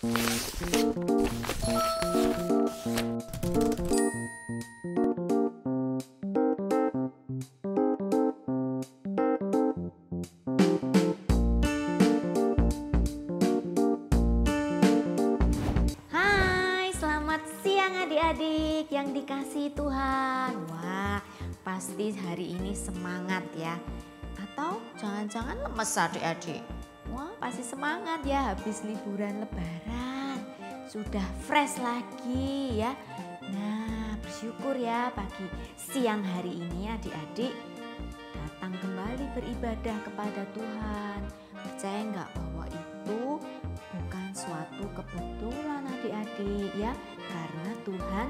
Hai, selamat siang adik-adik yang dikasihi Tuhan. Wah, pasti hari ini semangat ya. Atau jangan-jangan lemes adik-adik. Wah, pasti semangat ya habis liburan lebaran. Sudah fresh lagi ya. Nah, bersyukur ya pagi siang hari ini adik-adik datang kembali beribadah kepada Tuhan. Percaya nggak bahwa itu bukan suatu kebetulan adik-adik ya, karena Tuhan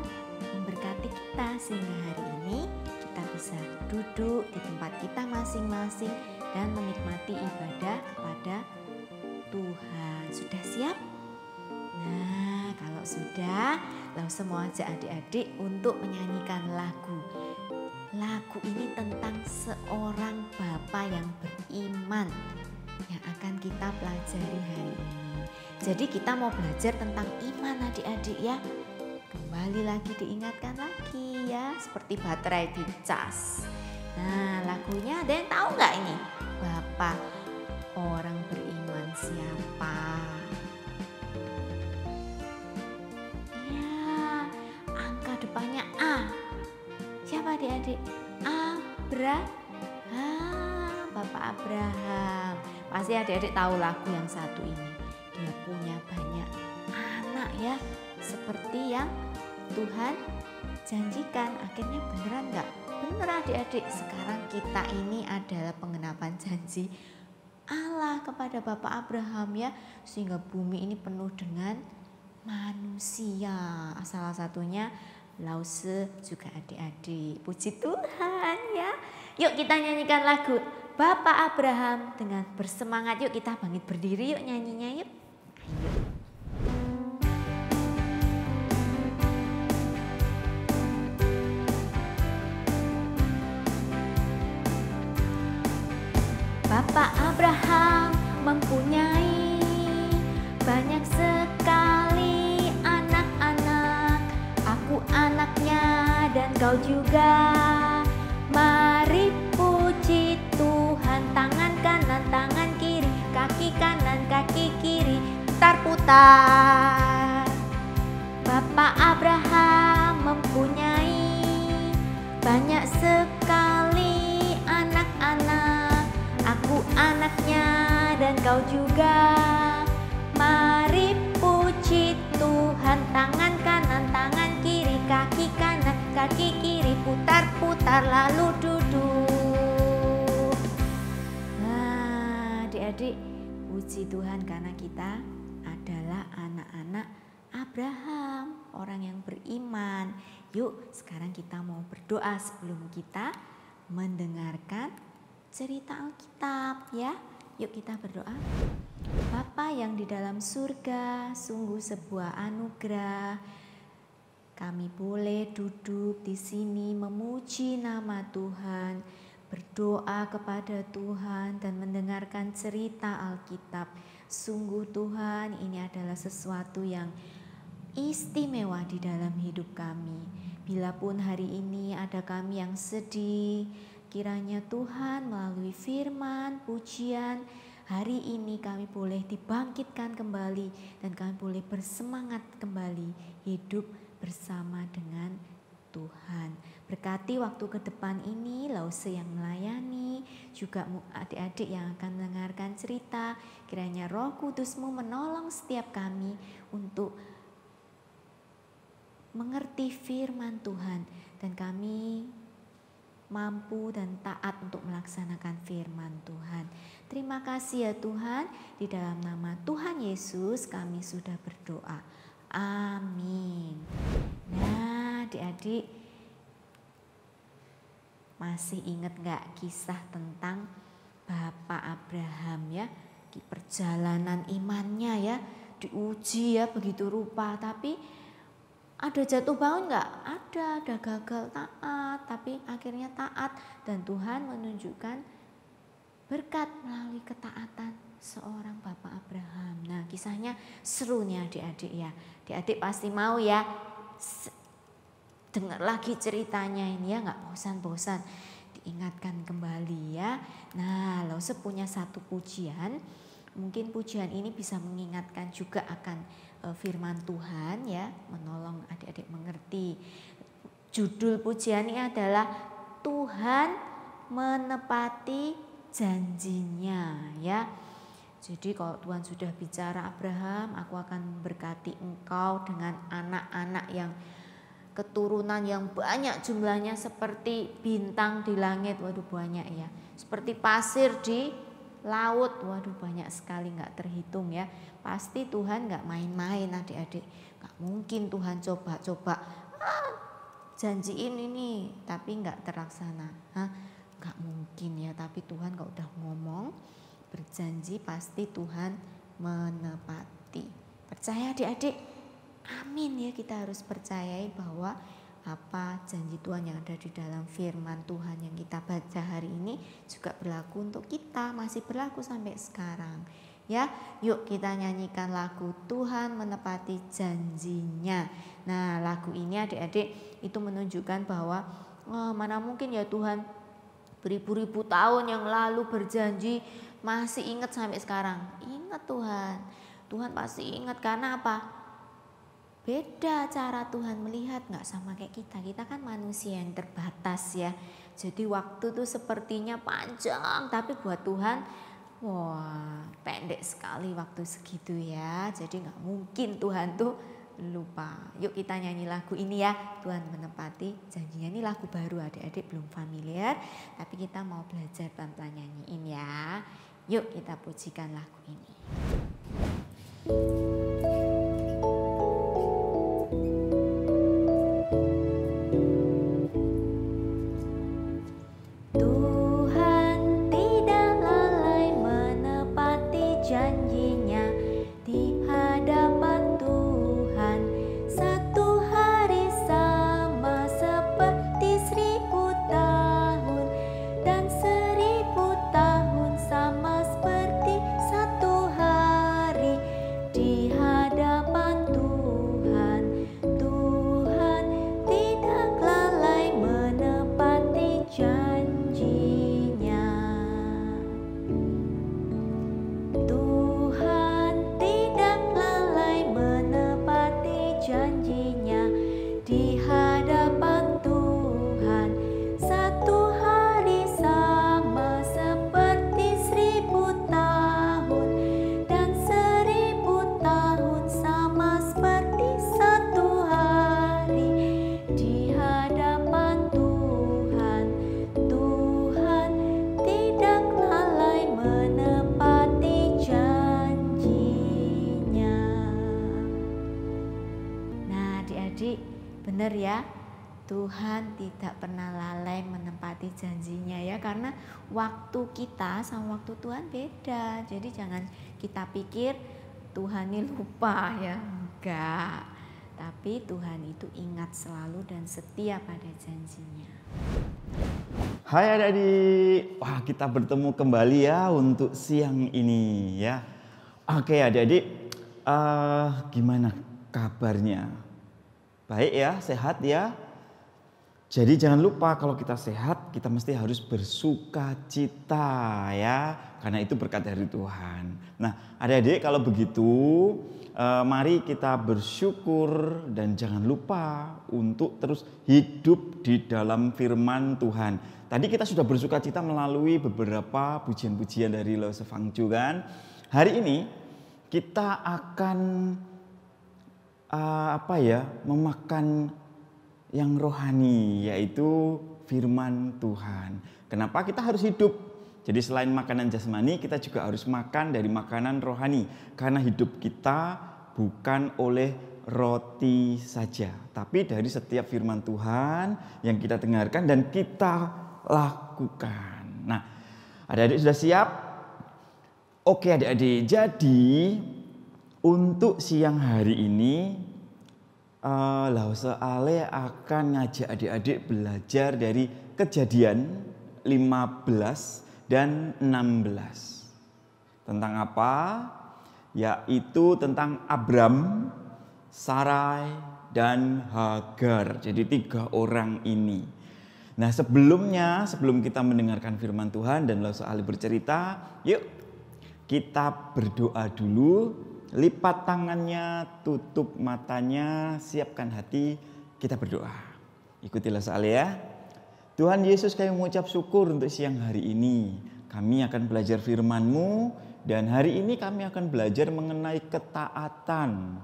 memberkati kita sehingga hari ini kita bisa duduk di tempat kita masing-masing dan menikmati ibadah kepada Tuhan. Sudah siap? Nah, kalau sudah, langsung mau ajak adik-adik untuk menyanyikan lagu. Lagu ini tentang seorang Bapa yang beriman yang akan kita pelajari hari ini. Jadi kita mau belajar tentang iman adik-adik ya. Kembali lagi diingatkan lagi ya, seperti baterai dicas. Nah, lagunya ada yang tahu nggak ini? Bapa orang beriman siapa? Ya, angka depannya A. Siapa adik-adik? Abraham, Bapak Abraham. Pasti adik-adik tahu lagu yang satu ini. Dia punya banyak anak ya, seperti yang Tuhan janjikan. Akhirnya beneran nggak? Bener adik-adik, sekarang kita ini adalah pengenapan janji Allah kepada Bapak Abraham ya, sehingga bumi ini penuh dengan manusia. Salah satunya Lause juga adik-adik. Puji Tuhan ya. Yuk kita nyanyikan lagu Bapak Abraham dengan bersemangat. Yuk kita bangkit berdiri, yuk nyanyinya yuk. Ayo. Bapak Abraham mempunyai banyak sekali anak-anak. Aku anaknya dan kau juga. Mari puji Tuhan, tangan kanan, tangan kiri, kaki kanan, kaki kiri, putar-putar. Bapak Abraham mempunyai banyak sekali anak-anak. Aku anaknya dan kau juga. Mari puji Tuhan, tangan kanan, tangan kiri, kaki kanan, kaki kiri, putar-putar lalu duduk. Nah, adik-adik, puji Tuhan karena kita adalah anak-anak Abraham, orang yang beriman. Yuk, sekarang kita mau berdoa sebelum kita mendengarkan cerita Alkitab ya. Yuk kita berdoa. Bapa yang di dalam surga, sungguh sebuah anugerah. Kami boleh duduk di sini memuji nama Tuhan, berdoa kepada Tuhan dan mendengarkan cerita Alkitab. Sungguh Tuhan, ini adalah sesuatu yang istimewa di dalam hidup kami. Bila pun hari ini ada kami yang sedih, kiranya Tuhan melalui firman, pujian, hari ini kami boleh dibangkitkan kembali dan kami boleh bersemangat kembali hidup bersama dengan Tuhan. Berkati waktu ke depan ini, Lause yang melayani, juga adik-adik yang akan mendengarkan cerita. Kiranya Roh Kudus-Mu menolong setiap kami untuk mengerti firman Tuhan dan kami mampu dan taat untuk melaksanakan firman Tuhan. Terima kasih ya Tuhan, di dalam nama Tuhan Yesus kami sudah berdoa. Amin. Nah, adik-adik, masih ingat gak kisah tentang Bapak Abraham ya? Di perjalanan imannya ya, diuji ya begitu rupa, tapi ada jatuh bangun gak? Ada gagal taat, tapi akhirnya taat dan Tuhan menunjukkan berkat melalui ketaatan seorang Bapak Abraham. Nah, kisahnya seru nih adik-adik ya. Adik-adik pasti mau ya dengar lagi ceritanya ini ya, nggak bosan-bosan. Diingatkan kembali ya. Nah, Lause punya satu pujian. Mungkin pujian ini bisa mengingatkan juga akan firman Tuhan ya, menolong adik-adik mengerti. Judul pujian ini adalah Tuhan menepati janjinya ya. Jadi kalau Tuhan sudah bicara, Abraham, aku akan berkati engkau dengan anak-anak yang keturunan yang banyak jumlahnya seperti bintang di langit, waduh banyak ya. Seperti pasir di laut, waduh banyak sekali, nggak terhitung ya. Pasti Tuhan nggak main-main adik-adik. Nggak mungkin Tuhan coba-coba janjiin ini tapi nggak terlaksana. Nggak mungkin ya, tapi Tuhan kalau udah ngomong, berjanji pasti Tuhan menepati. Percaya adik-adik? Amin ya, kita harus percayai bahwa apa janji Tuhan yang ada di dalam firman Tuhan yang kita baca hari ini juga berlaku untuk kita, masih berlaku sampai sekarang. Ya, yuk kita nyanyikan lagu Tuhan menepati janjinya. Nah, lagu ini adik-adik itu menunjukkan bahwa mana mungkin ya Tuhan beribu-ribu tahun yang lalu berjanji masih ingat sampai sekarang. Ingat Tuhan pasti ingat, karena apa? Beda cara Tuhan melihat, nggak sama kayak kita kan manusia yang terbatas ya. Jadi waktu tuh sepertinya panjang, tapi buat Tuhan wah pendek sekali waktu segitu ya. Jadi nggak mungkin Tuhan tuh lupa. Yuk kita nyanyi lagu ini ya, Tuhan menepati janjinya. Ini lagu baru, adik-adik belum familiar, tapi kita mau belajar pelan-pelan nyanyiin ya. Yuk kita pujikan lagu ini. Tuhan tidak lalai menepati janjinya. Di hadapan Tuhan satu hari sama seperti 1000 tahun, dan 1000 tahun sama seperti satu hari. Di hadapan Tuhan, Tuhan tidak lalai menepati janjinya. Tuhan tidak lalai menepati janjinya. Di hadapan Tuhan satu hari sama seperti 1000 tahun, dan 1000 tahun sama seperti satu hari. Di hadapan Tuhan, Tuhan tidak lalai menepati janjinya. Nah adik-adik, benar ya, Tuhan tidak pernah lalai menepati janjinya ya, karena waktu kita sama waktu Tuhan beda. Jadi jangan kita pikir Tuhan ini lupa ya, enggak. Tapi Tuhan itu ingat selalu dan setia pada janjinya. Hai adik-adik, wah kita bertemu kembali ya untuk siang ini ya. Oke adik-adik, gimana kabarnya? Baik ya, sehat ya? Jadi jangan lupa kalau kita sehat, kita mesti harus bersuka cita ya. Karena itu berkat dari Tuhan. Nah adik-adik kalau begitu, mari kita bersyukur dan jangan lupa untuk terus hidup di dalam firman Tuhan. Tadi kita sudah bersuka cita melalui beberapa pujian-pujian dari Lause Fangju kan. Hari ini kita akan memakan yang rohani, yaitu firman Tuhan. Kenapa kita harus hidup? Jadi selain makanan jasmani, kita juga harus makan dari makanan rohani. Karena hidup kita bukan oleh roti saja, tapi dari setiap firman Tuhan yang kita dengarkan dan kita lakukan. Nah, adik-adik sudah siap? Oke adik-adik, jadi untuk siang hari ini Lause Ale akan ngajak adik-adik belajar dari Kejadian 15 dan 16. Tentang apa? Yaitu tentang Abram, Sarai, dan Hagar. Jadi 3 orang ini. Nah sebelum kita mendengarkan firman Tuhan dan Langsung Ali bercerita, yuk kita berdoa dulu. Lipat tangannya, tutup matanya, siapkan hati, kita berdoa. Ikutilah Ali ya. Tuhan Yesus, kami mengucap syukur untuk siang hari ini. Kami akan belajar firman-Mu dan hari ini kami akan belajar mengenai ketaatan.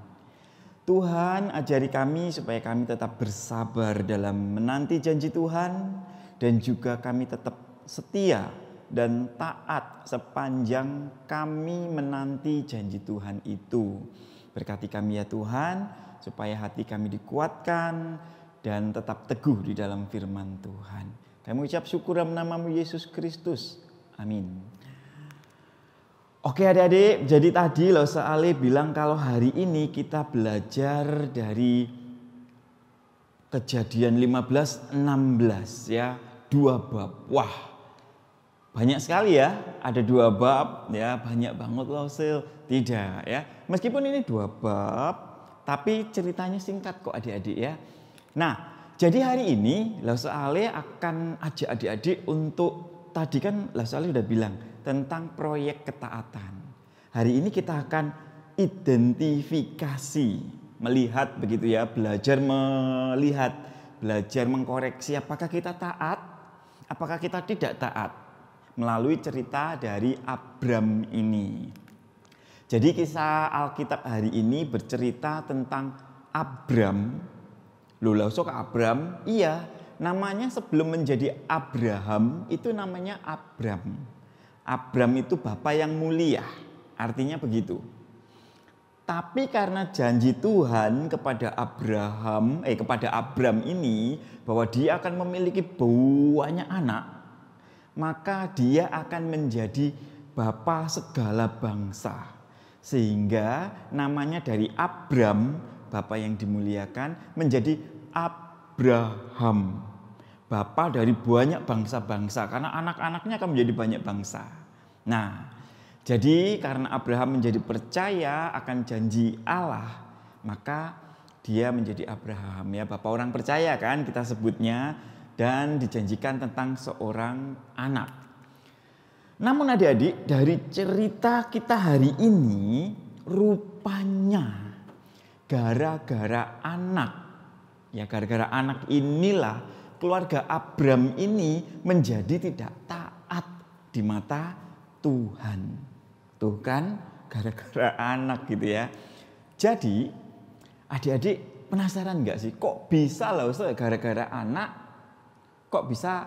Tuhan, ajari kami supaya kami tetap bersabar dalam menanti janji Tuhan dan juga kami tetap setia dan taat sepanjang kami menanti janji Tuhan itu. Berkati kami ya Tuhan, supaya hati kami dikuatkan dan tetap teguh di dalam firman Tuhan. Kami ucap syukur dalam nama-Mu Yesus Kristus. Amin. Oke adik-adik, jadi tadi Langsung Ali bilang kalau hari ini kita belajar dari Kejadian 15-16 ya, 2 bab. Wah, banyak sekali ya, ada 2 bab ya, banyak banget loh tidak ya. Meskipun ini 2 bab, tapi ceritanya singkat kok adik-adik ya. Nah, jadi hari ini Langsung Ali akan ajak adik-adik untuk, tadi kan Langsung Ali udah bilang tentang proyek ketaatan. Hari ini kita akan identifikasi, melihat begitu ya, belajar melihat, belajar mengkoreksi apakah kita taat, apakah kita tidak taat. Melalui cerita dari Abram ini. Jadi kisah Alkitab hari ini bercerita tentang Abram. Langsung ke Abram? Iya, namanya sebelum menjadi Abraham itu namanya Abram. Abram itu Bapa yang mulia, artinya begitu. Tapi karena janji Tuhan kepada Abram ini bahwa dia akan memiliki banyak anak, maka dia akan menjadi bapa segala bangsa. Sehingga namanya dari Abram, bapa yang dimuliakan, menjadi Abraham, bapa dari banyak bangsa-bangsa, karena anak-anaknya akan menjadi banyak bangsa. Nah, jadi karena Abraham menjadi percaya akan janji Allah, maka dia menjadi Abraham ya, bapa orang percaya kan kita sebutnya. Dan dijanjikan tentang seorang anak. Namun adik-adik, dari cerita kita hari ini, rupanya gara-gara anak, ya gara-gara anak inilah keluarga Abram ini menjadi tidak taat di mata Tuhan. Tuh kan, gara-gara anak gitu ya. Jadi adik-adik penasaran gak sih, kok bisa lah Ustaz gara-gara anak, kok bisa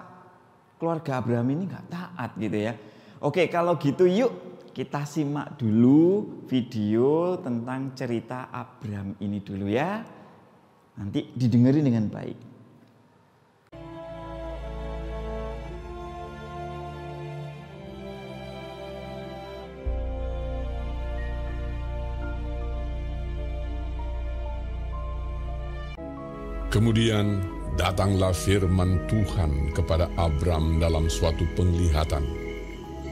keluarga Abraham ini gak taat gitu ya. Oke, kalau gitu yuk kita simak dulu video tentang cerita Abram ini dulu ya. Nanti didengerin dengan baik. Kemudian datanglah firman Tuhan kepada Abram dalam suatu penglihatan.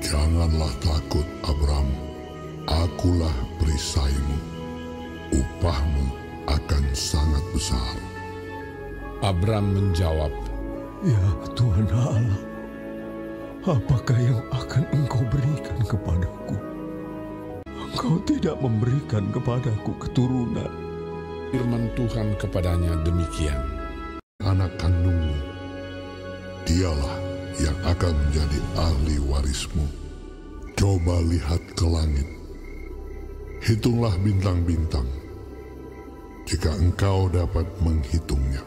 Janganlah takut Abram, akulah perisaimu, upahmu akan sangat besar. Abram menjawab, Ya Tuhan Allah, apakah yang akan Engkau berikan kepadaku? Engkau tidak memberikan kepadaku keturunan. Firman Tuhan kepadanya demikian. Anak kandungmu, dialah yang akan menjadi ahli warismu. Coba lihat ke langit, hitunglah bintang-bintang, jika engkau dapat menghitungnya.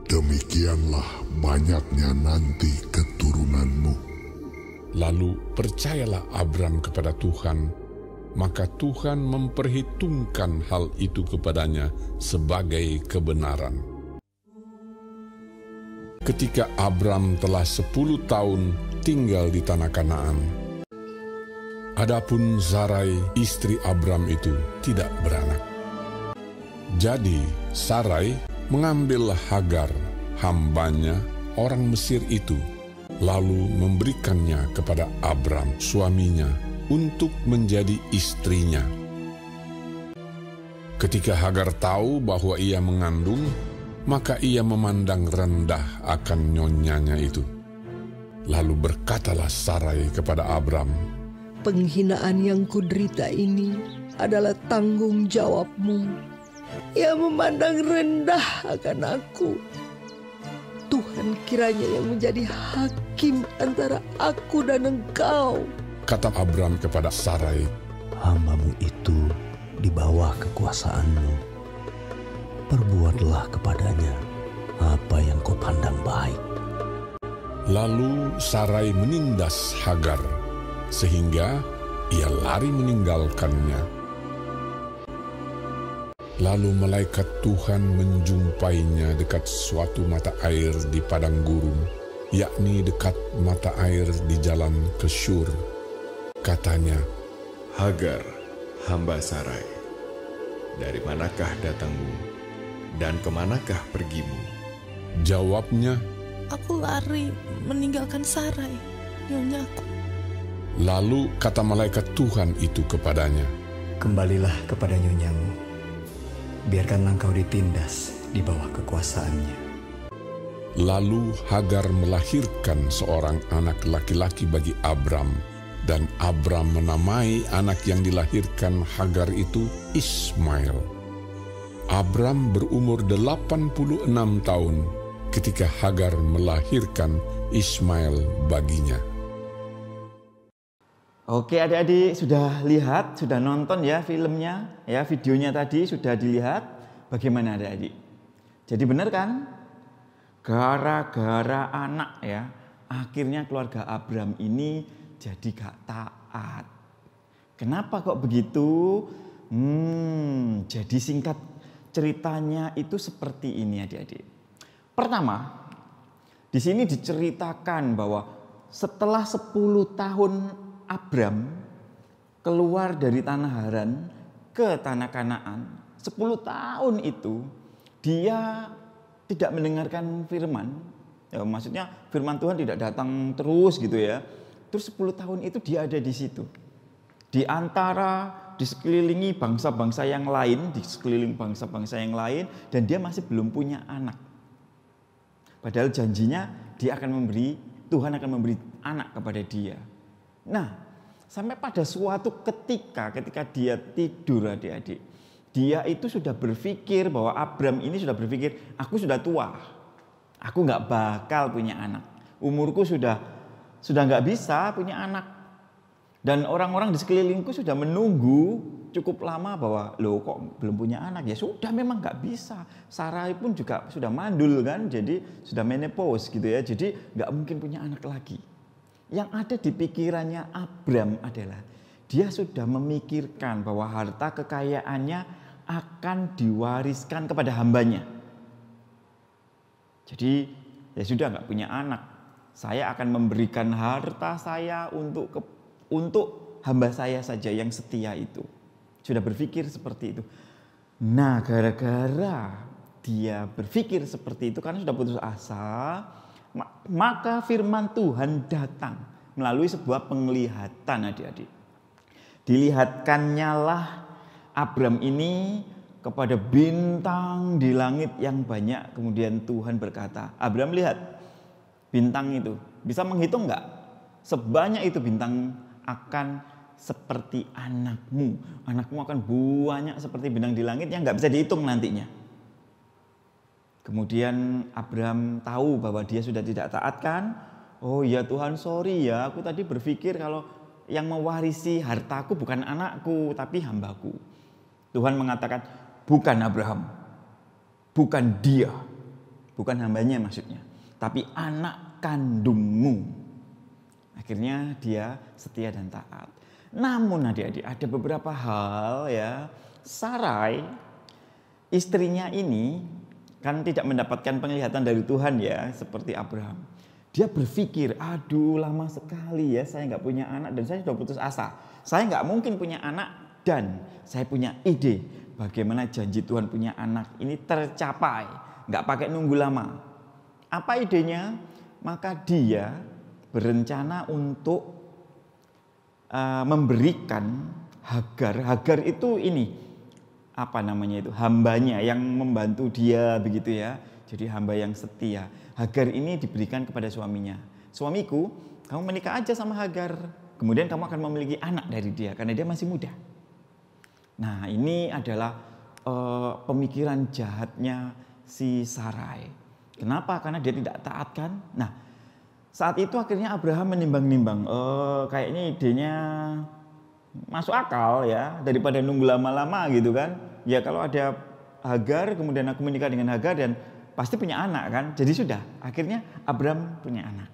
Demikianlah banyaknya nanti keturunanmu. Lalu percayalah Abram kepada Tuhan, maka Tuhan memperhitungkan hal itu kepadanya sebagai kebenaran. Ketika Abram telah 10 tahun tinggal di tanah Kanaan, adapun Sarai istri Abram itu tidak beranak. Jadi Sarai mengambil Hagar, hambanya orang Mesir itu, lalu memberikannya kepada Abram suaminya untuk menjadi istrinya. Ketika Hagar tahu bahwa ia mengandung, maka ia memandang rendah akan nyonyanya itu. Lalu berkatalah Sarai kepada Abram, "Penghinaan yang kuderita ini adalah tanggung jawabmu. Ia memandang rendah akan aku. Tuhan kiranya yang menjadi hakim antara aku dan engkau." Kata Abram kepada Sarai, Hamba-Mu itu di bawah kekuasaan-Mu. Perbuatlah kepadanya apa yang Kau pandang baik. Lalu Sarai menindas Hagar, sehingga ia lari meninggalkannya. Lalu malaikat Tuhan menjumpainya dekat suatu mata air di padang gurun, yakni dekat mata air di jalan ke Syur. Katanya, Hagar, hamba Sarai, dari manakah datangmu dan kemanakah pergimu? jawabnya, Aku lari meninggalkan Sarai, nyonyaku. lalu kata malaikat Tuhan itu kepadanya, Kembalilah kepada nyonyamu, biarkanlah engkau ditindas di bawah kekuasaannya. Lalu Hagar melahirkan seorang anak laki-laki bagi Abram, dan Abram menamai anak yang dilahirkan Hagar itu Ismail. Abram berumur 86 tahun ketika Hagar melahirkan Ismail baginya. Oke adik-adik, sudah lihat, sudah nonton ya filmnya, ya videonya tadi sudah dilihat. Bagaimana adik-adik? Jadi benar kan? Gara-gara anak ya, akhirnya keluarga Abram ini jadi gak taat. Kenapa kok begitu? Jadi singkat ceritanya itu seperti ini adik-adik. Pertama, di sini diceritakan bahwa setelah 10 tahun Abram keluar dari tanah Haran ke tanah Kanaan, 10 tahun itu dia tidak mendengarkan firman. Ya, maksudnya firman Tuhan tidak datang terus gitu ya. Terus 10 tahun itu dia ada di situ. Di antara disekelilingi bangsa-bangsa yang lain, di sekeliling bangsa-bangsa yang lain, dan dia masih belum punya anak. Padahal janjinya dia akan memberi, Tuhan akan memberi anak kepada dia. Nah, sampai pada suatu ketika dia tidur adik-adik, dia itu sudah berpikir bahwa Abram ini sudah berpikir, aku sudah tua, aku nggak bakal punya anak, umurku sudah nggak bisa punya anak. Dan orang-orang di sekelilingku sudah menunggu cukup lama bahwa loh kok belum punya anak. Ya sudah memang nggak bisa. Sarai pun juga sudah mandul kan, jadi sudah menopause gitu ya. Jadi nggak mungkin punya anak lagi. Yang ada di pikirannya Abram adalah dia sudah memikirkan bahwa harta kekayaannya akan diwariskan kepada hambanya. Jadi ya sudah nggak punya anak. Saya akan memberikan harta saya untuk hamba saya saja yang setia itu. Sudah berpikir seperti itu. Nah, gara-gara dia berpikir seperti itu karena sudah putus asa, maka firman Tuhan datang melalui sebuah penglihatan adik-adik. Dilihatkannya lah Abram ini kepada bintang di langit yang banyak. Kemudian Tuhan berkata, Abram lihat bintang itu. Bisa menghitung enggak? Sebanyak itu bintang akan seperti anakmu. Anakmu akan banyak seperti bintang di langit yang enggak bisa dihitung nantinya. Kemudian Abram tahu bahwa dia sudah tidak taat kan. Oh ya Tuhan, sorry ya, aku tadi berpikir kalau yang mewarisi hartaku bukan anakku tapi hambaku. Tuhan mengatakan, bukan Abraham, bukan dia, bukan hambanya maksudnya, tapi anak kandungmu. Akhirnya dia setia dan taat. Namun adik-adik ada beberapa hal ya, Sarai istrinya ini kan tidak mendapatkan penglihatan dari Tuhan ya, seperti Abraham. Dia berpikir, aduh lama sekali ya saya nggak punya anak dan saya sudah putus asa. Saya nggak mungkin punya anak dan saya punya ide bagaimana janji Tuhan punya anak ini tercapai. Nggak pakai nunggu lama. Apa idenya? Maka dia berencana untuk memberikan Hagar. Hagar itu ini apa namanya itu, hambanya yang membantu dia begitu ya. Jadi hamba yang setia. Hagar ini diberikan kepada suaminya. Suamiku, kamu menikah aja sama Hagar. Kemudian kamu akan memiliki anak dari dia karena dia masih muda. Nah, ini adalah pemikiran jahatnya si Sarai. Kenapa? Karena dia tidak taat kan. Nah, saat itu akhirnya Abraham menimbang-nimbang. Kayaknya idenya masuk akal ya, daripada nunggu lama-lama gitu kan. Ya kalau ada Hagar, kemudian aku menikah dengan Hagar dan pasti punya anak kan. Jadi sudah, akhirnya Abraham punya anak.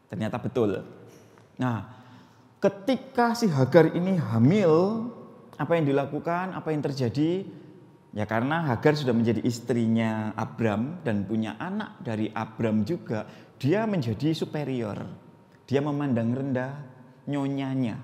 Ternyata betul. Nah, ketika si Hagar ini hamil, apa yang dilakukan, apa yang terjadi? Ya karena Hagar sudah menjadi istrinya Abram dan punya anak dari Abram juga, dia menjadi superior. Dia memandang rendah nyonyanya.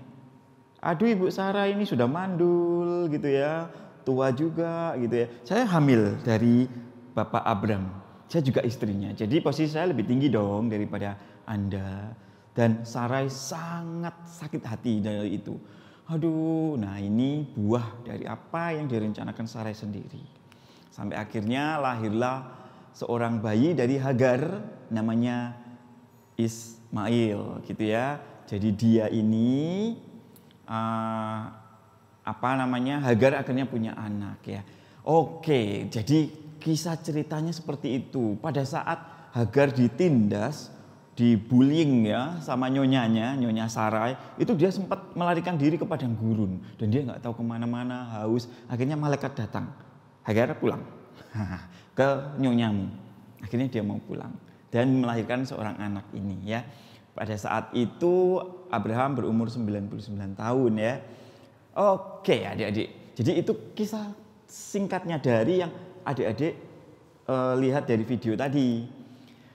Aduh, Ibu Sarah ini sudah mandul gitu ya, tua juga gitu ya. Saya hamil dari Bapak Abram, saya juga istrinya. Jadi posisi saya lebih tinggi dong daripada Anda. Dan Sarai sangat sakit hati dari itu. Aduh, nah ini buah dari apa yang direncanakan Sarai sendiri. Sampai akhirnya lahirlah seorang bayi dari Hagar, namanya Ismail gitu ya. Jadi dia ini Hagar akhirnya punya anak ya. Oke, jadi kisah ceritanya seperti itu. Pada saat Hagar ditindas, dibullying ya sama nyonyanya, nyonya Sarai, itu dia sempat melarikan diri ke padang gurun dan dia nggak tahu kemana-mana, haus. Akhirnya malaikat datang, Hagar pulang ke nyonyamu. Akhirnya dia mau pulang dan melahirkan seorang anak ini ya. Pada saat itu Abraham berumur 99 tahun ya. Oke adik-adik, jadi itu kisah singkatnya dari yang adik-adik lihat dari video tadi.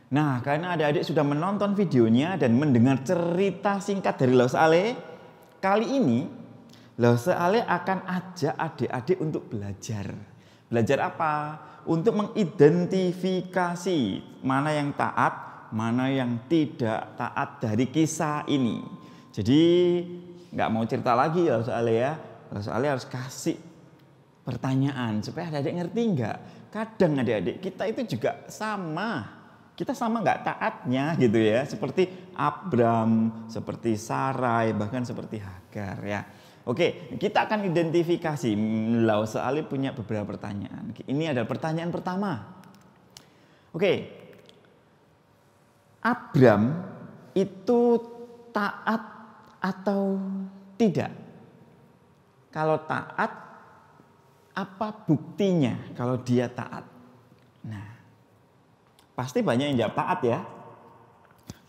Nah, karena adik-adik sudah menonton videonya dan mendengar cerita singkat dari Laus Ale, kali ini Laus Ale akan ajak adik-adik untuk belajar. Belajar apa? Untuk mengidentifikasi mana yang taat, mana yang tidak taat dari kisah ini. Jadi nggak mau cerita lagi Laus Ale ya. Laus Ale harus kasih pertanyaan supaya adik-adik ngerti nggak. Kadang adik-adik kita itu juga sama. Kita sama nggak taatnya gitu ya, seperti Abram, seperti Sarai, bahkan seperti Hagar ya. Oke, kita akan identifikasi. Laus Ale punya beberapa pertanyaan. Ini adalah pertanyaan pertama. Oke, Abram itu taat atau tidak? Kalau taat, apa buktinya kalau dia taat? Nah, pasti banyak yang jawab taat ya.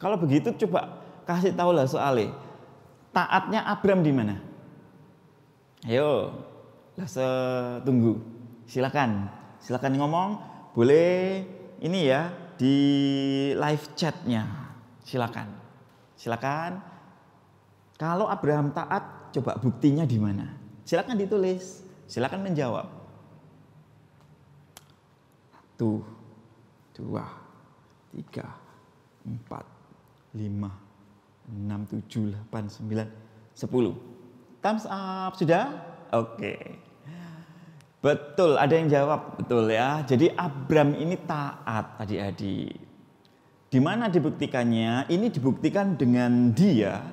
Kalau begitu coba kasih tahu Laus Ale, taatnya Abram di mana? Ayo, Laus tunggu. Silakan ngomong. Boleh ini ya di live chatnya. Silakan. Kalau Abraham taat, coba buktinya di mana? Silakan ditulis. Silakan menjawab. 1, 2, 3, 4, 5, 6, 7, 8, 9, 10. Thumbs up, sudah? Oke. Betul, ada yang jawab, betul ya. Jadi Abram ini taat adik-adik. Di mana dibuktikannya? Ini dibuktikan dengan dia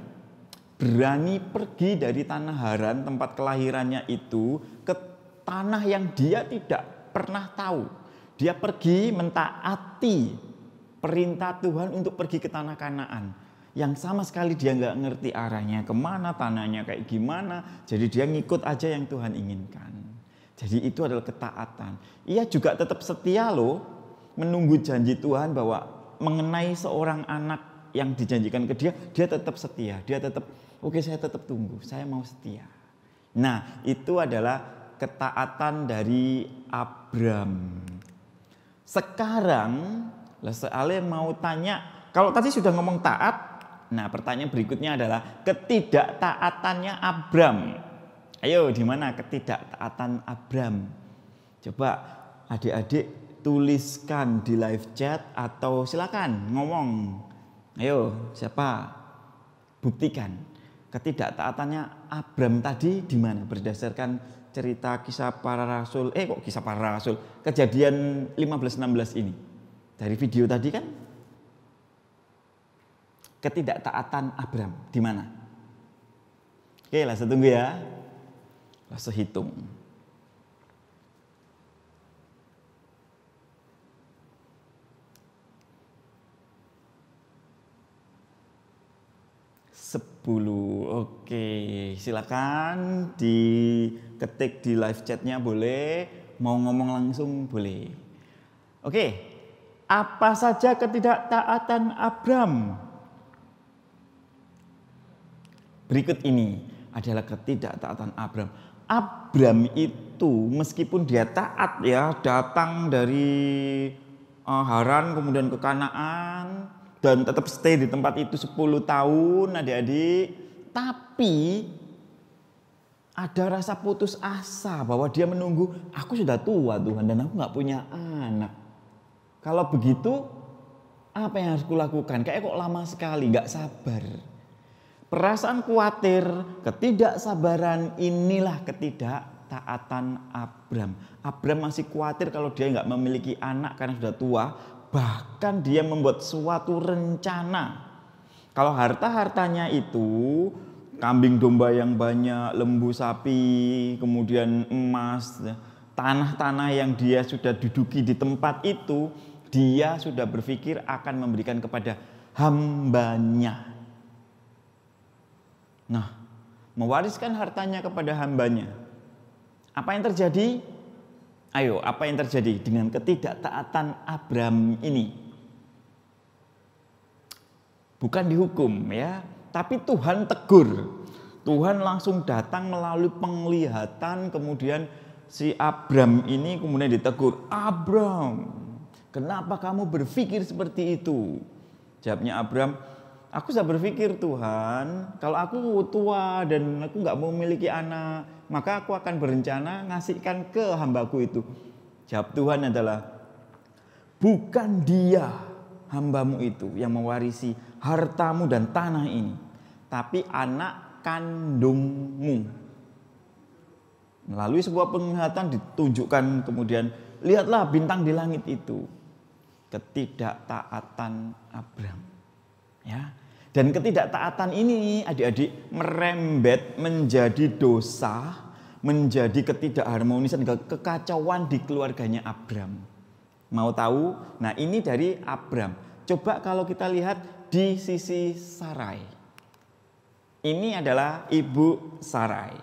berani pergi dari tanah Haran, tempat kelahirannya itu, ke tanah yang dia tidak pernah tahu. Dia pergi mentaati perintah Tuhan untuk pergi ke tanah Kanaan. Yang sama sekali dia nggak ngerti arahnya kemana, tanahnya kayak gimana. Jadi dia ngikut aja yang Tuhan inginkan. Jadi itu adalah ketaatan. Ia juga tetap setia loh, menunggu janji Tuhan bahwa mengenai seorang anak yang dijanjikan ke dia tetap setia. Dia tetap, oke, saya tetap tunggu, saya mau setia. Nah, itu adalah ketaatan dari Abram. Sekarang Laus Ale mau tanya, kalau tadi sudah ngomong taat, nah pertanyaan berikutnya adalah ketidaktaatannya Abram. Ayo, di mana ketidaktaatan Abram? Coba adik-adik tuliskan di live chat atau silakan ngomong. Ayo, siapa? Buktikan. Ketidaktaatannya Abram tadi di mana? Berdasarkan cerita kisah para rasul, kisah para rasul, Kejadian 15:16 ini. Dari video tadi kan, ketidaktaatan Abram di mana? Oke, langsung tunggu ya. Langsung hitung. Oke, silakan diketik di live chatnya boleh, mau ngomong langsung boleh. Oke, apa saja ketidaktaatan Abram? Berikut ini adalah ketidaktaatan Abram. Abram itu meskipun dia taat ya, datang dari Haran kemudian ke Kanaan, dan tetap stay di tempat itu 10 tahun adik-adik. Tapi ada rasa putus asa bahwa dia menunggu, aku sudah tua Tuhan dan aku gak punya anak. Kalau begitu apa yang harus kulakukan? Kayak kok lama sekali, gak sabar. Perasaan khawatir, ketidaksabaran inilah ketidaktaatan Abram. Abram masih khawatir kalau dia gak memiliki anak karena sudah tua. Bahkan dia membuat suatu rencana. Kalau harta-hartanya itu kambing domba yang banyak, lembu sapi, kemudian emas, tanah-tanah yang dia sudah duduki di tempat itu, dia sudah berpikir akan memberikan kepada hambanya. Nah, mewariskan hartanya kepada hambanya. Apa yang terjadi? Ayo, apa yang terjadi dengan ketidaktaatan Abram ini? Bukan dihukum ya, tapi Tuhan tegur. Tuhan langsung datang melalui penglihatan, kemudian si Abram ini kemudian ditegur. Abram, kenapa kamu berpikir seperti itu? Jawabnya Abram, aku sudah berpikir Tuhan, kalau aku tua dan aku nggak memiliki anak, maka aku akan berencana ngasihkan ke hambaku itu. Jawab Tuhan adalah, bukan dia hambamu itu yang mewarisi hartamu dan tanah ini, tapi anak kandungmu. Melalui sebuah penglihatan ditunjukkan kemudian, lihatlah bintang di langit itu. Ketidaktaatan Abram. Ya. Dan ketidaktaatan ini adik-adik merembet menjadi dosa, menjadi ketidakharmonisan, kekacauan di keluarganya Abram. Mau tahu? Nah ini dari Abram. Coba kalau kita lihat di sisi Sarai. Ini adalah ibu Sarai.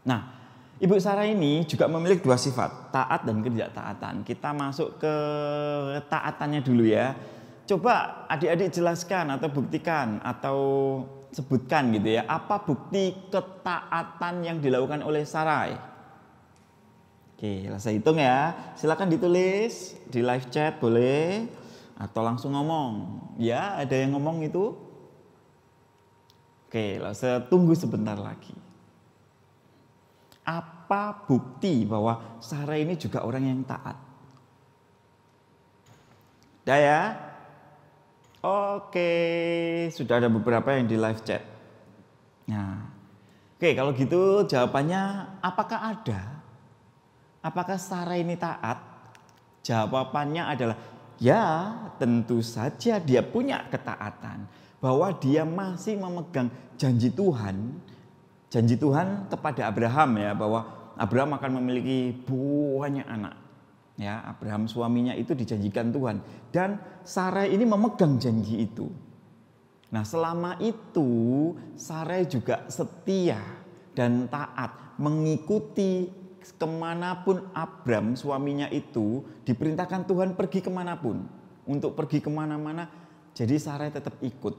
Nah ibu Sarai ini juga memiliki dua sifat, taat dan ketidaktaatan. Kita masuk ke taatannya dulu ya. Coba adik-adik jelaskan atau buktikan atau sebutkan gitu ya. Apa bukti ketaatan yang dilakukan oleh Sarai? Oke, saya hitung ya. Silakan ditulis di live chat boleh. Atau langsung ngomong. Ya, ada yang ngomong itu? Oke, saya tunggu sebentar lagi. Apa bukti bahwa Sarai ini juga orang yang taat? Udah ya? Oke, sudah ada beberapa yang di live chat. Nah, oke kalau gitu jawabannya apakah ada? Apakah Sarai ini taat? Jawabannya adalah ya, tentu saja dia punya ketaatan. Bahwa dia masih memegang janji Tuhan kepada Abraham ya, bahwa Abraham akan memiliki banyak anak. Ya, Abraham suaminya itu dijanjikan Tuhan dan Sarai ini memegang janji itu. Nah, selama itu Sarai juga setia dan taat mengikuti kemanapun Abram suaminya itu diperintahkan Tuhan pergi kemanapun. Untuk pergi kemana-mana, jadi Sarai tetap ikut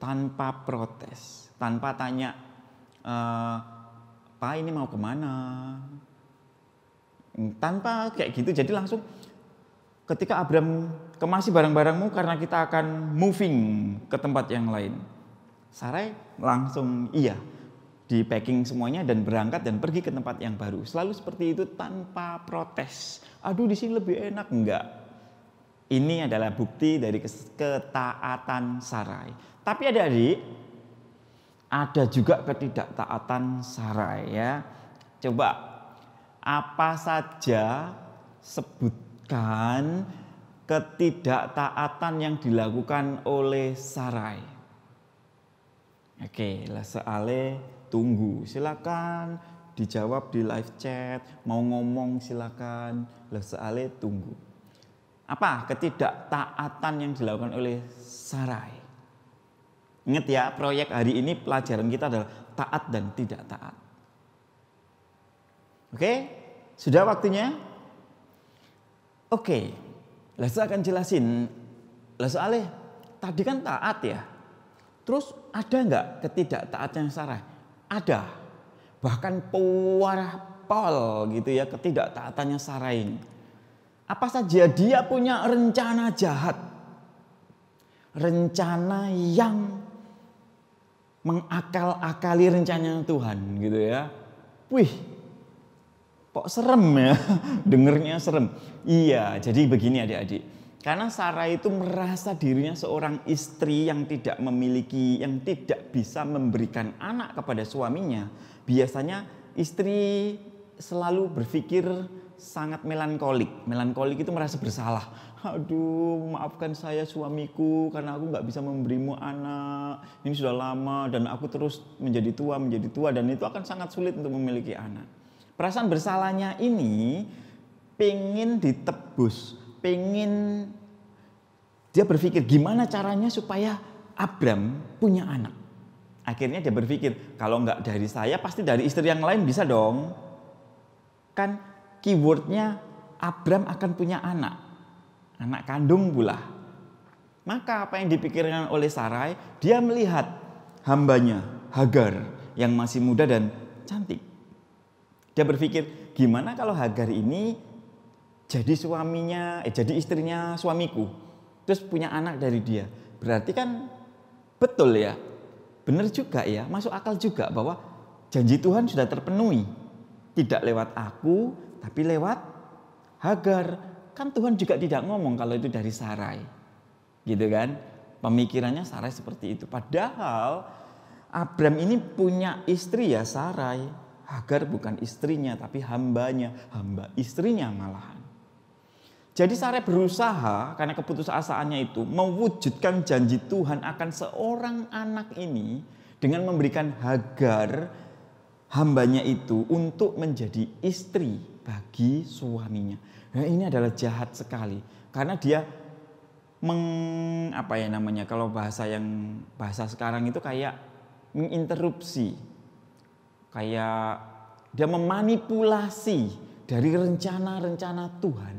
tanpa protes, tanpa tanya, Pak ini mau kemana? Tanpa kayak gitu, jadi langsung ketika Abram kemasi barang-barangmu karena kita akan moving ke tempat yang lain. Sarai langsung iya, di packing semuanya dan berangkat dan pergi ke tempat yang baru. Selalu seperti itu tanpa protes. Aduh di sini lebih enak, enggak. Ini adalah bukti dari ketaatan Sarai. Tapi adik-adik, ada juga ketidaktaatan Sarai ya. Coba apa saja sebutkan ketidaktaatan yang dilakukan oleh Sarai. Oke, soalnya tunggu, silakan dijawab di live chat, mau ngomong silakan, soalnya tunggu. Apa ketidaktaatan yang dilakukan oleh Sarai? Ingat ya, proyek hari ini pelajaran kita adalah taat dan tidak taat. Oke, sudah waktunya? Oke, saya akan jelasin. Soalnya tadi kan taat ya. Terus ada nggak ketidaktaatan Sarai? Ada. Bahkan pol gitu ya ketidaktaatannya Sarai ini. Apa saja dia punya rencana jahat. Rencana yang mengakal-akali rencananya Tuhan gitu ya. Wih, kok serem ya, dengernya serem. Iya, jadi begini adik-adik. Karena Sarai itu merasa dirinya seorang istri yang tidak memiliki, yang tidak bisa memberikan anak kepada suaminya. Biasanya istri selalu berpikir sangat melankolik. Melankolik itu merasa bersalah. Aduh, maafkan saya suamiku karena aku nggak bisa memberimu anak. Ini sudah lama dan aku terus menjadi tua dan itu akan sangat sulit untuk memiliki anak. Perasaan bersalahnya ini pengen ditebus, dia berpikir gimana caranya supaya Abram punya anak. Akhirnya dia berpikir kalau nggak dari saya pasti dari istri yang lain bisa dong. Kan keywordnya Abram akan punya anak kandung pula. Maka apa yang dipikirkan oleh Sarai, dia melihat hambanya Hagar yang masih muda dan cantik. Dia berpikir gimana kalau Hagar ini jadi jadi istrinya suamiku, terus punya anak dari dia. Berarti kan betul ya, benar juga ya, masuk akal juga bahwa janji Tuhan sudah terpenuhi. Tidak lewat aku, tapi lewat Hagar. Kan Tuhan juga tidak ngomong kalau itu dari Sarai. Gitu kan? Pemikirannya Sarai seperti itu. Padahal Abram ini punya istri ya Sarai. Hagar bukan istrinya tapi hambanya. Hamba istrinya malahan. Jadi Sarai berusaha karena keputusasaannya itu mewujudkan janji Tuhan akan seorang anak ini dengan memberikan Hagar hambanya itu untuk menjadi istri bagi suaminya. Nah, ini adalah jahat sekali karena dia kalau bahasa sekarang itu kayak menginterupsi, kayak dia memanipulasi dari rencana-rencana Tuhan.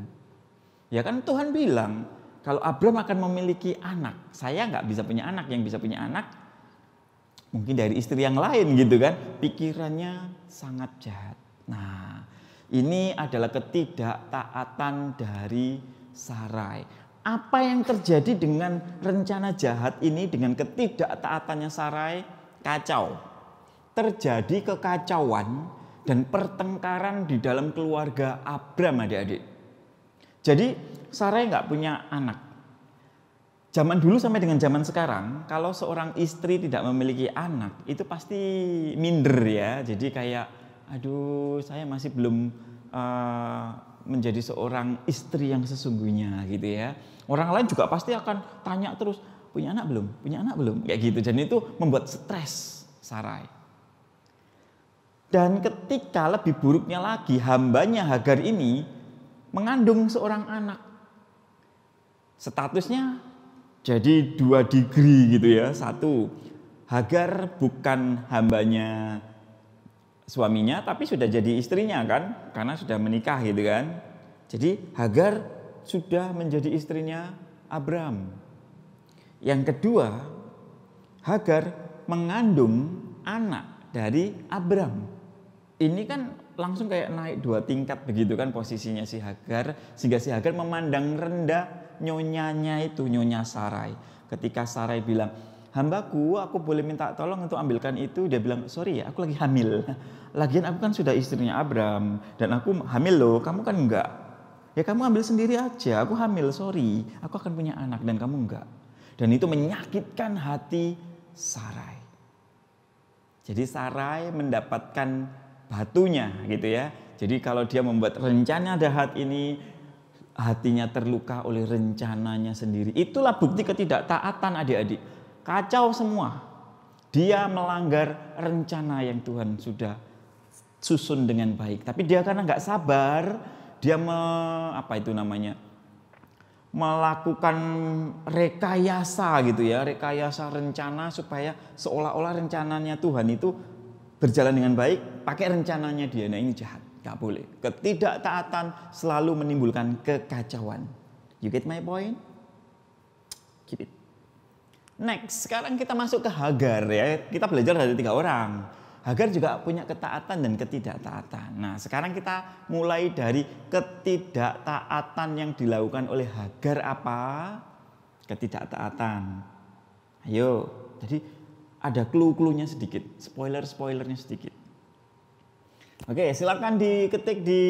Ya kan Tuhan bilang kalau Abram akan memiliki anak, saya nggak bisa punya anak, yang bisa punya anak mungkin dari istri yang lain gitu kan. Pikirannya sangat jahat. Nah, ini adalah ketidaktaatan dari Sarai. Apa yang terjadi dengan rencana jahat ini, dengan ketidaktaatannya Sarai? Kacau. Terjadi kekacauan dan pertengkaran di dalam keluarga Abram adik-adik. Jadi Sarai nggak punya anak. Zaman dulu sampai dengan zaman sekarang, kalau seorang istri tidak memiliki anak, itu pasti minder ya. Jadi kayak, aduh saya masih belum menjadi seorang istri yang sesungguhnya gitu ya. Orang lain juga pasti akan tanya terus, punya anak belum? Punya anak belum? Kayak gitu. Dan itu membuat stres Sarai. Dan ketika lebih buruknya lagi, hambanya Hagar ini mengandung seorang anak. Statusnya jadi 2 degree gitu ya. 1, Hagar bukan hambanya suaminya tapi sudah jadi istrinya kan, karena sudah menikah gitu kan. Jadi Hagar sudah menjadi istrinya Abram. Yang kedua, Hagar mengandung anak dari Abram. Ini kan langsung kayak naik 2 tingkat begitu kan posisinya si Hagar, sehingga si Hagar memandang rendah nyonyanya itu, nyonya Sarai. Ketika Sarai bilang, hambaku, aku boleh minta tolong untuk ambilkan itu? Dia bilang, sorry ya, aku lagi hamil. Lagian aku kan sudah istrinya Abram dan aku hamil loh, kamu kan enggak. Ya kamu ambil sendiri aja, aku hamil, sorry. Aku akan punya anak dan kamu enggak. Dan itu menyakitkan hati Sarai. Jadi Sarai mendapatkan batunya gitu ya. Jadi kalau dia membuat rencana dahat ini, hatinya terluka oleh rencananya sendiri. Itulah bukti ketidaktaatan adik-adik. Kacau semua. Dia melanggar rencana yang Tuhan sudah susun dengan baik. Tapi dia karena nggak sabar, dia melakukan rekayasa gitu ya, rekayasa rencana supaya seolah-olah rencananya Tuhan itu berjalan dengan baik, pakai rencananya dia. Nah ini jahat, gak boleh. Ketidaktaatan selalu menimbulkan kekacauan. You get my point? Keep it. Next, sekarang kita masuk ke Hagar ya. Kita belajar dari 3 orang. Hagar juga punya ketaatan dan ketidaktaatan. Nah sekarang kita mulai dari ketidaktaatan yang dilakukan oleh Hagar apa? Ketidaktaatan. Ayo, jadi ada clue-cluenya sedikit, spoiler-spoilernya sedikit. Oke, silakan diketik di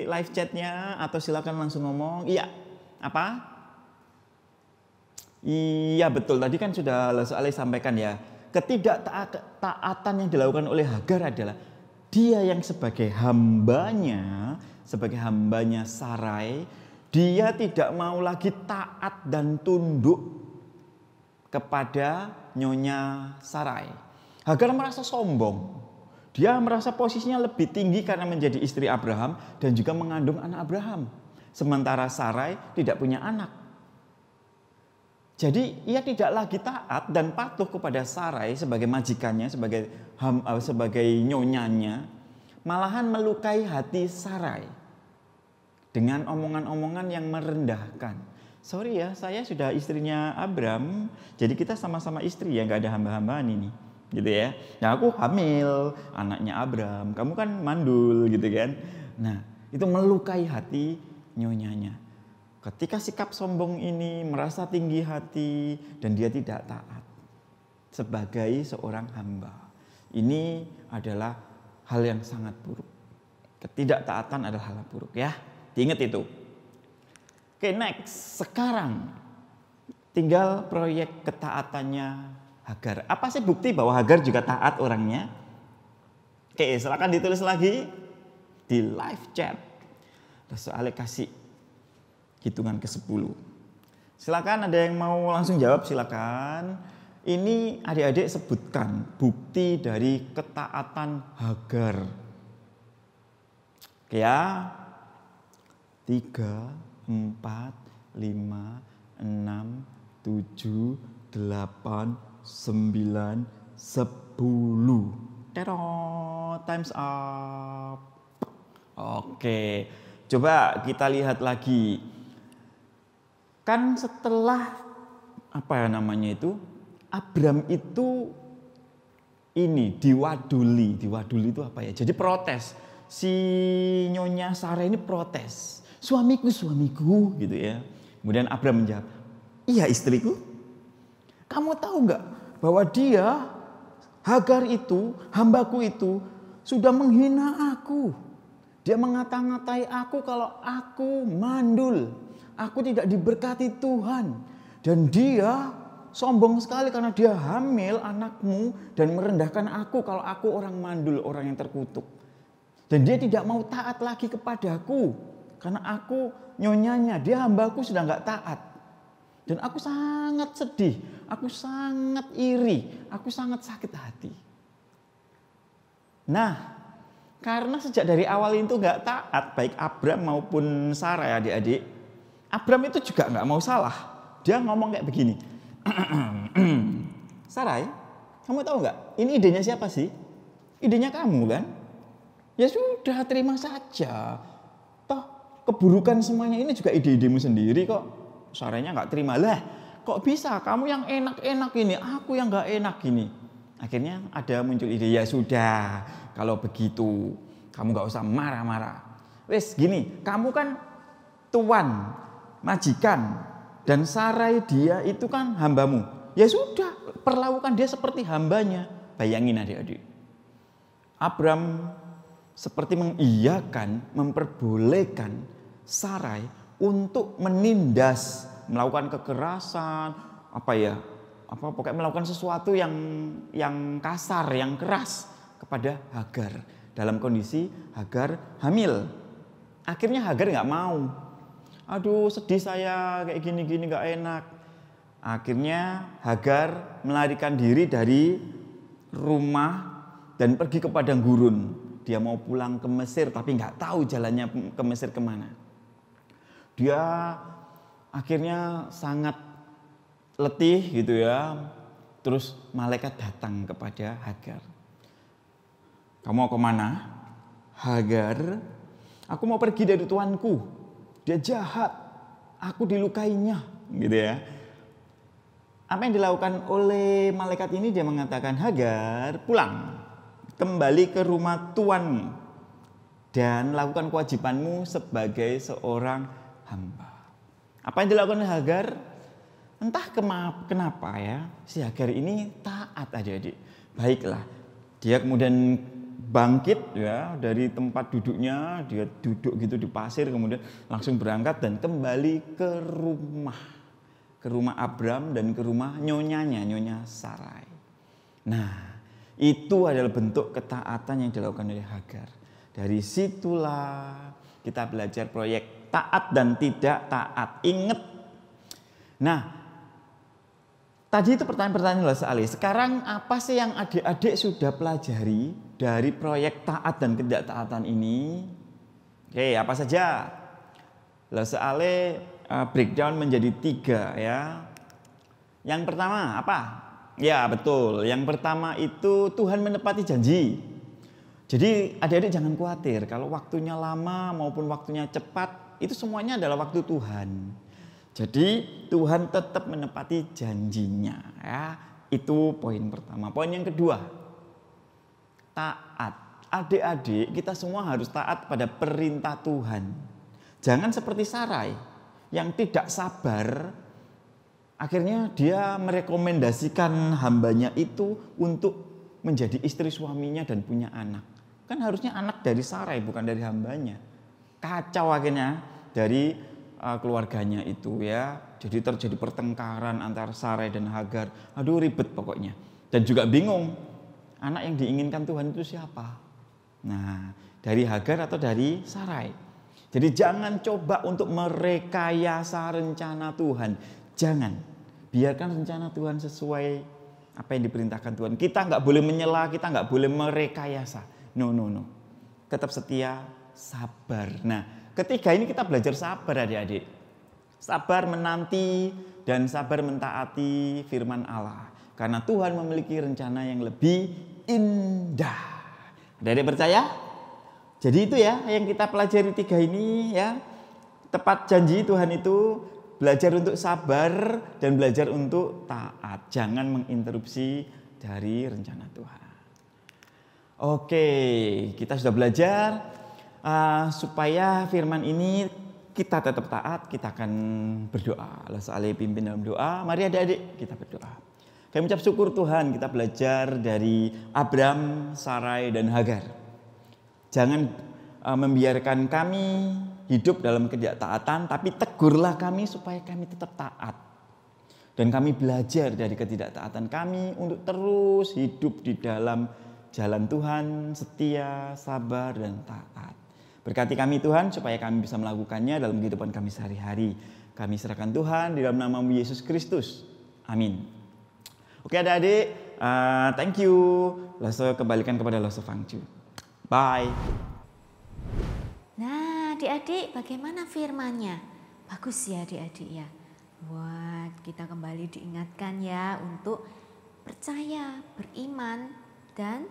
live chatnya atau silakan langsung ngomong. Iya, apa? Iya betul, tadi kan sudah Soalnya sampaikan ya. Ketidaktaatan yang dilakukan oleh Hagar adalah dia yang sebagai hambanya Sarai, dia tidak mau lagi taat dan tunduk kepada nyonya Sarai. Hagar merasa sombong. Dia merasa posisinya lebih tinggi karena menjadi istri Abraham dan juga mengandung anak Abraham. Sementara Sarai tidak punya anak. Jadi ia tidak lagi taat dan patuh kepada Sarai sebagai majikannya, sebagai nyonyanya. Malahan melukai hati Sarai dengan omongan-omongan yang merendahkan. Sorry ya, saya sudah istrinya Abraham, jadi kita sama-sama istri ya, nggak ada hamba-hambaan ini, gitu ya. Nah aku hamil, anaknya Abraham, kamu kan mandul, gitu kan. Nah itu melukai hati nyonyanya. Ketika sikap sombong ini merasa tinggi hati dan dia tidak taat sebagai seorang hamba. Ini adalah hal yang sangat buruk. Ketidaktaatan adalah hal yang buruk ya. Diingat itu. Oke, next. Sekarang tinggal proyek ketaatannya Hagar. Apa sih bukti bahwa Hagar juga taat orangnya? Oke, silakan ditulis lagi di live chat. Soalnya kasih hitungan ke-10. Silakan ada yang mau langsung jawab silakan. Ini adik-adik sebutkan bukti dari ketaatan Hagar. Oke ya. 3, 4, 5, 6, 7, 8, 9, 10. Terong, time's up. Oke, coba kita lihat lagi. Kan setelah Abram itu ini diwaduli itu apa ya? Jadi protes. Si nyonya Sarai ini protes. Suamiku gitu ya. Kemudian Abram menjawab, iya istriku. Kamu tahu nggak bahwa dia Hagar itu, hambaku itu sudah menghina aku. Dia mengata-ngatai aku kalau aku mandul. Aku tidak diberkati Tuhan. Dan dia sombong sekali karena dia hamil anakmu dan merendahkan aku kalau aku orang mandul, orang yang terkutuk. Dan dia tidak mau taat lagi kepadaku karena aku nyonyanya, dia hambaku sudah nggak taat. Dan aku sangat sedih, aku sangat iri, aku sangat sakit hati. Nah, karena sejak dari awal itu nggak taat, baik Abram maupun Sarai adik-adik, Abram itu juga nggak mau salah. Dia ngomong kayak begini. Sarai, kamu tahu nggak? Ini idenya siapa sih? Idenya kamu kan? Ya sudah, terima saja. Toh keburukan semuanya ini juga ide-idemu sendiri kok. Sarainya nggak terima lah. Kok bisa? Kamu yang enak-enak ini, aku yang nggak enak ini. Akhirnya ada muncul ide. Ya sudah, kalau begitu kamu nggak usah marah-marah. Wes gini, kamu kan tuan, majikan, dan Sarai dia itu kan hambamu. Ya sudah, perlakukan dia seperti hambanya. Bayangin adik-adik. Abram seperti mengiyakan, memperbolehkan Sarai untuk menindas, melakukan kekerasan, pokoknya melakukan sesuatu yang kasar, yang keras kepada Hagar dalam kondisi Hagar hamil. Akhirnya Hagar nggak mau. Aduh, sedih saya kayak gini-gini nggak enak. Akhirnya Hagar melarikan diri dari rumah dan pergi ke padang gurun. Dia mau pulang ke Mesir tapi nggak tahu jalannya ke Mesir kemana. Dia akhirnya sangat letih gitu ya. Terus malaikat datang kepada Hagar. Kamu mau kemana? Hagar, aku mau pergi dari tuanku. Dia jahat, aku dilukainya, gitu ya. Apa yang dilakukan oleh malaikat ini? Dia mengatakan, Hagar, pulang, kembali ke rumah tuanmu dan lakukan kewajibanmu sebagai seorang hamba. Apa yang dilakukan oleh Hagar? Entah kenapa ya, si Hagar ini taat adik-adik. Baiklah, dia kemudian bangkit ya dari tempat duduknya, dia duduk gitu di pasir, kemudian langsung berangkat dan kembali ke rumah Abram dan ke rumah nyonyanya, nyonya Sarai. Nah, itu adalah bentuk ketaatan yang dilakukan oleh Hagar. Dari situlah kita belajar proyek taat dan tidak taat. Ingat. Nah, tadi itu pertanyaan-pertanyaan soalnya. Sekarang apa sih yang adik-adik sudah pelajari dari proyek taat dan ketidaktaatan ini? Oke, apa saja? Soalnya breakdown menjadi 3 ya. Yang pertama apa? Ya betul. Yang pertama itu Tuhan menepati janji. Jadi adik-adik jangan khawatir kalau waktunya lama maupun waktunya cepat, itu semuanya adalah waktu Tuhan. Jadi Tuhan tetap menepati janjinya ya. Itu poin pertama. Poin yang kedua, taat. Adik-adik kita semua harus taat pada perintah Tuhan. Jangan seperti Sarai yang tidak sabar. Akhirnya dia merekomendasikan hambanya itu untuk menjadi istri suaminya dan punya anak. Kan harusnya anak dari Sarai bukan dari hambanya. Kacau akhirnya dari keluarganya itu ya. Jadi terjadi pertengkaran antara Sarai dan Hagar. Aduh ribet pokoknya. Dan juga bingung. Anak yang diinginkan Tuhan itu siapa? Nah, dari Hagar atau dari Sarai? Jadi jangan coba untuk merekayasa rencana Tuhan. Jangan. Biarkan rencana Tuhan sesuai apa yang diperintahkan Tuhan. Kita nggak boleh menyela, kita nggak boleh merekayasa. No. Tetap setia, sabar. Nah, ketiga ini kita belajar sabar adik-adik. Sabar menanti dan sabar mentaati firman Allah. Karena Tuhan memiliki rencana yang lebih indah. Adik-adik percaya? Jadi itu ya yang kita pelajari 3 ini ya. Tepat janji Tuhan itu, belajar untuk sabar dan belajar untuk taat. Jangan menginterupsi dari rencana Tuhan. Oke, kita sudah belajar supaya firman ini kita tetap taat, kita akan berdoa. Allah soalnya pimpin dalam doa. Mari adik-adik kita berdoa. Kami ucap syukur Tuhan, kita belajar dari Abram, Sarai, dan Hagar. Jangan membiarkan kami hidup dalam ketidaktaatan, tapi tegurlah kami supaya kami tetap taat. Dan kami belajar dari ketidaktaatan kami untuk terus hidup di dalam jalan Tuhan, setia, sabar, dan taat. Berkati kami Tuhan supaya kami bisa melakukannya dalam kehidupan kami sehari-hari. Kami serahkan Tuhan di dalam nama-Mu Yesus Kristus. Amin. Oke adik-adik, thank you. Langsung kembalikan kepada Langsung Fangju. Bye. Nah adik-adik bagaimana firmannya? Bagus ya adik-adik ya. Wah, kita kembali diingatkan ya untuk percaya, beriman, dan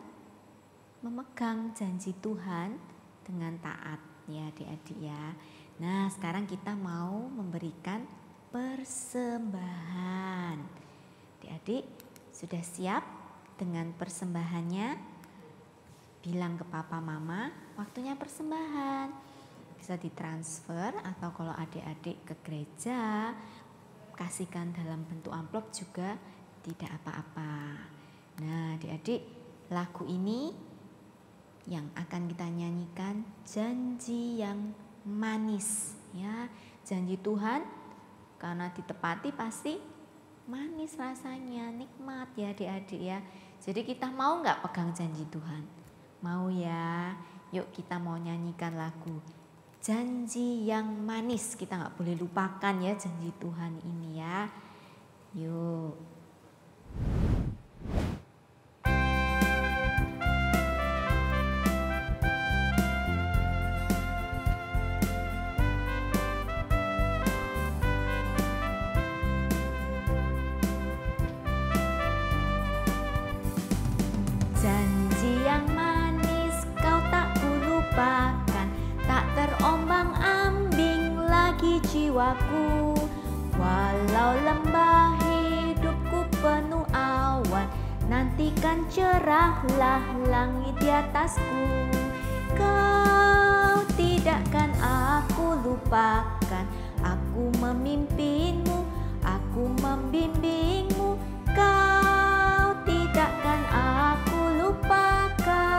memegang janji Tuhan dengan taat ya adik-adik ya. Nah sekarang kita mau memberikan persembahan. Adik-adik sudah siap dengan persembahannya? Bilang ke papa mama, waktunya persembahan. Bisa ditransfer atau kalau adik-adik ke gereja, kasihkan dalam bentuk amplop juga tidak apa-apa. Nah adik-adik, lagu ini yang akan kita nyanyikan janji yang manis ya. Janji Tuhan karena ditepati pasti manis rasanya, nikmat ya adik-adik ya. Jadi kita mau nggak pegang janji Tuhan? Mau ya? Yuk kita mau nyanyikan lagu Janji yang Manis. Kita nggak boleh lupakan ya janji Tuhan ini ya. Yuk. Janji yang manis kau tak kulupakan, tak terombang-ambing lagi jiwaku. Walau lembah hidupku penuh awan, nantikan cerahlah langit di atasku. Kau tidakkan aku lupakan, aku memimpinmu, aku membimbingmu. Kau tidakkan aku lupakan,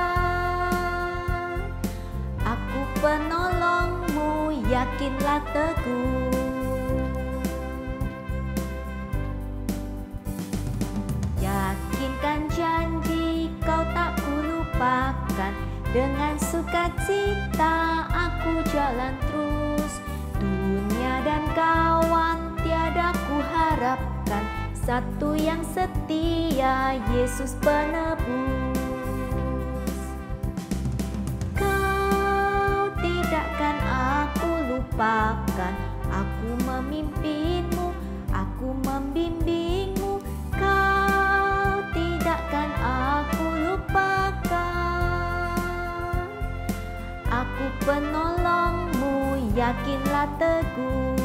aku penolongmu, yakinlah teguh. Yakinkan janji kau tak kulupakan, dengan sukacita aku jalan terus. Dunia dan kawan tiada ku harapkan, satu yang setia, Yesus penebus. Kau tidakkan aku lupakan, aku memimpinmu, aku membimbingmu. Kau tidakkan aku lupakan, aku penolongmu, yakinlah teguh.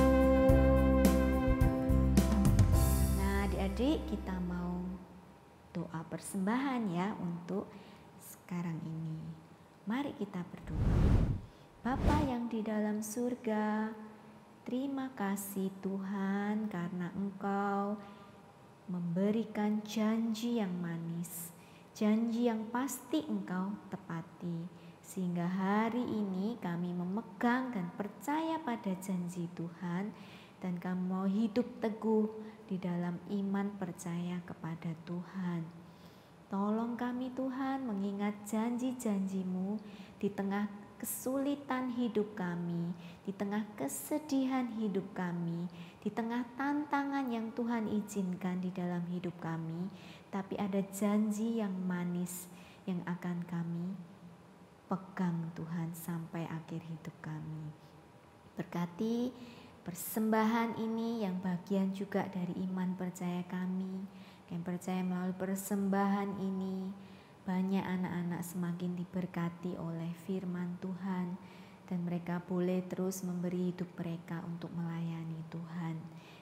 Adik, kita mau doa persembahan ya untuk sekarang ini. Mari kita berdoa. Bapa yang di dalam surga, terima kasih Tuhan karena Engkau memberikan janji yang manis, janji yang pasti Engkau tepati. Sehingga hari ini kami memegang dan percaya pada janji Tuhan, dan kami mau hidup teguh di dalam iman percaya kepada Tuhan. Tolong kami Tuhan mengingat janji-janji-Mu di tengah kesulitan hidup kami, di tengah kesedihan hidup kami, di tengah tantangan yang Tuhan izinkan di dalam hidup kami. Tapi ada janji yang manis yang akan kami pegang Tuhan sampai akhir hidup kami. Berkati persembahan ini yang bagian juga dari iman percaya kami, yang percaya melalui persembahan ini banyak anak-anak semakin diberkati oleh firman Tuhan, dan mereka boleh terus memberi hidup mereka untuk melayani Tuhan.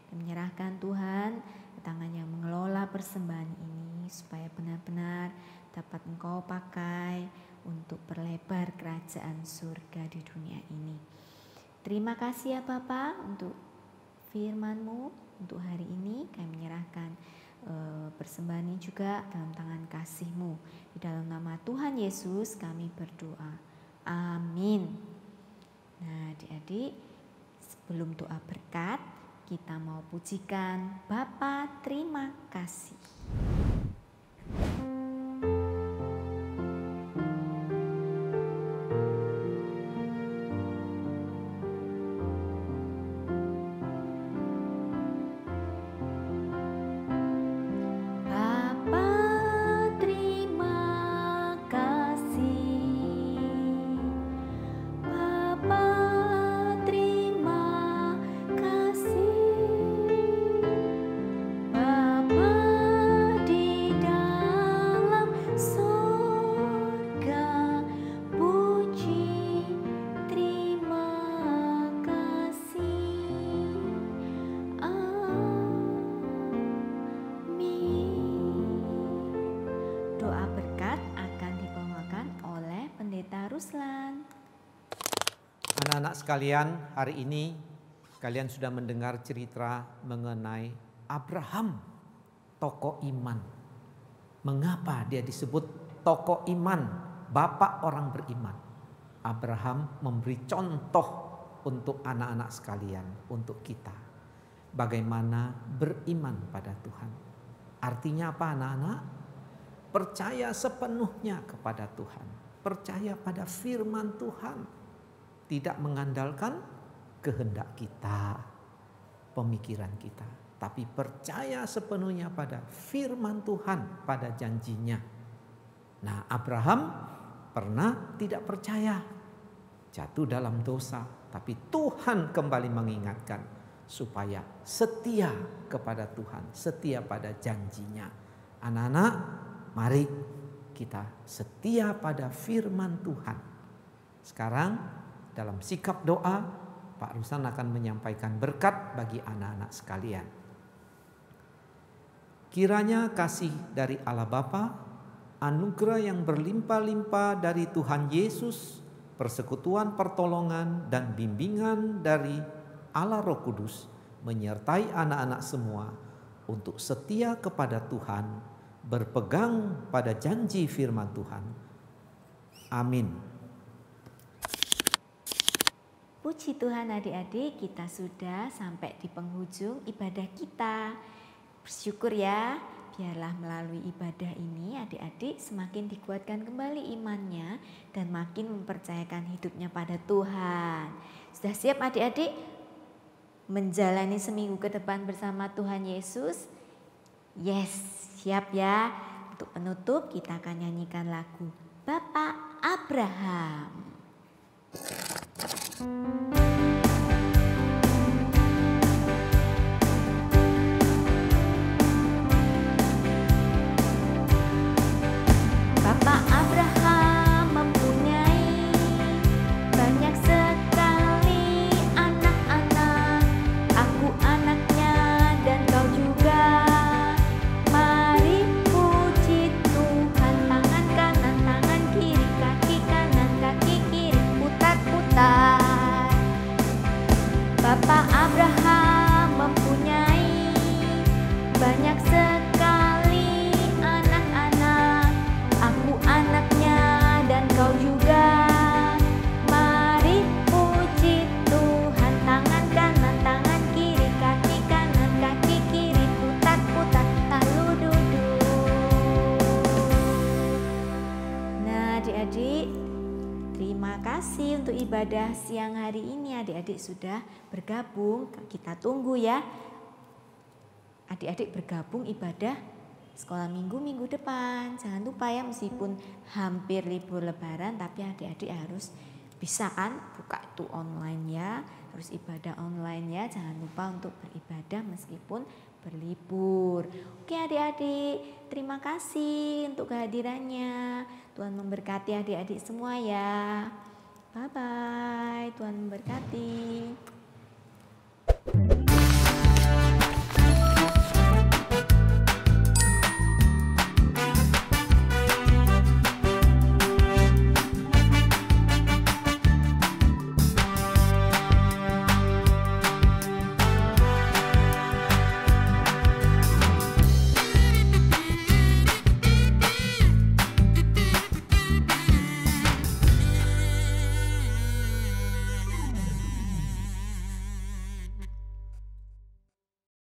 Dan menyerahkan Tuhan ke tangan yang mengelola persembahan ini supaya benar-benar dapat Engkau pakai untuk perlebar kerajaan surga di dunia ini. Terima kasih ya Bapa untuk firman-Mu untuk hari ini. Kami menyerahkan persembahan ini juga dalam tangan kasih-Mu. Di dalam nama Tuhan Yesus kami berdoa. Amin. Nah adik-adik, sebelum doa berkat, kita mau pujikan Bapa terima kasih. Anak-anak sekalian, hari ini kalian sudah mendengar cerita mengenai Abraham, tokoh iman. Mengapa dia disebut tokoh iman, bapak orang beriman? Abraham memberi contoh untuk anak-anak sekalian, untuk kita. bagaimana beriman pada Tuhan. Artinya apa anak-anak? Percaya sepenuhnya kepada Tuhan. Percaya pada firman Tuhan. Tidak mengandalkan kehendak kita, pemikiran kita. Tapi percaya sepenuhnya pada firman Tuhan, pada janjinya. Nah, Abraham pernah tidak percaya, jatuh dalam dosa. Tapi Tuhan kembali mengingatkan supaya setia kepada Tuhan, setia pada janjinya. Anak-anak, mari kita setia pada firman Tuhan. Sekarang dalam sikap doa, Pak Rusan akan menyampaikan berkat bagi anak-anak sekalian. Kiranya kasih dari Allah Bapa, anugerah yang berlimpah-limpah dari Tuhan Yesus, persekutuan pertolongan dan bimbingan dari Allah Roh Kudus menyertai anak-anak semua untuk setia kepada Tuhan, berpegang pada janji firman Tuhan. Amin. Puji Tuhan adik-adik, kita sudah sampai di penghujung ibadah kita. Bersyukur ya, biarlah melalui ibadah ini adik-adik semakin dikuatkan kembali imannya dan makin mempercayakan hidupnya pada Tuhan. Sudah siap adik-adik menjalani seminggu ke depan bersama Tuhan Yesus? Yes, siap ya. Untuk penutup kita akan nyanyikan lagu Bapak Abraham. Bapak Abraham mempunyai banyak sekali anak-anak. Aku anaknya dan kau juga. Mari puji Tuhan, tangan kanan, tangan kiri, kaki kanan, kaki kiri, putar-putar. Bapak Abraham mempunyai banyak sekali anak-anak. Aku anaknya dan kau juga. Mari puji Tuhan, tangan kanan, tangan kiri, kaki kanan, kaki kiri, putar-putar, lalu duduk. Nah adik-adik, terima kasih untuk ibadah siang hari ini. Adik-adik sudah bergabung, kita tunggu ya. Adik-adik bergabung ibadah sekolah minggu depan. Jangan lupa ya, meskipun hampir libur lebaran, tapi adik-adik harus bisa kan buka itu online ya. Harus ibadah online ya. Jangan lupa untuk beribadah meskipun berlibur. Oke adik-adik, terima kasih untuk kehadirannya. Tuhan memberkati adik-adik semua ya. Bye-bye, Tuhan memberkati.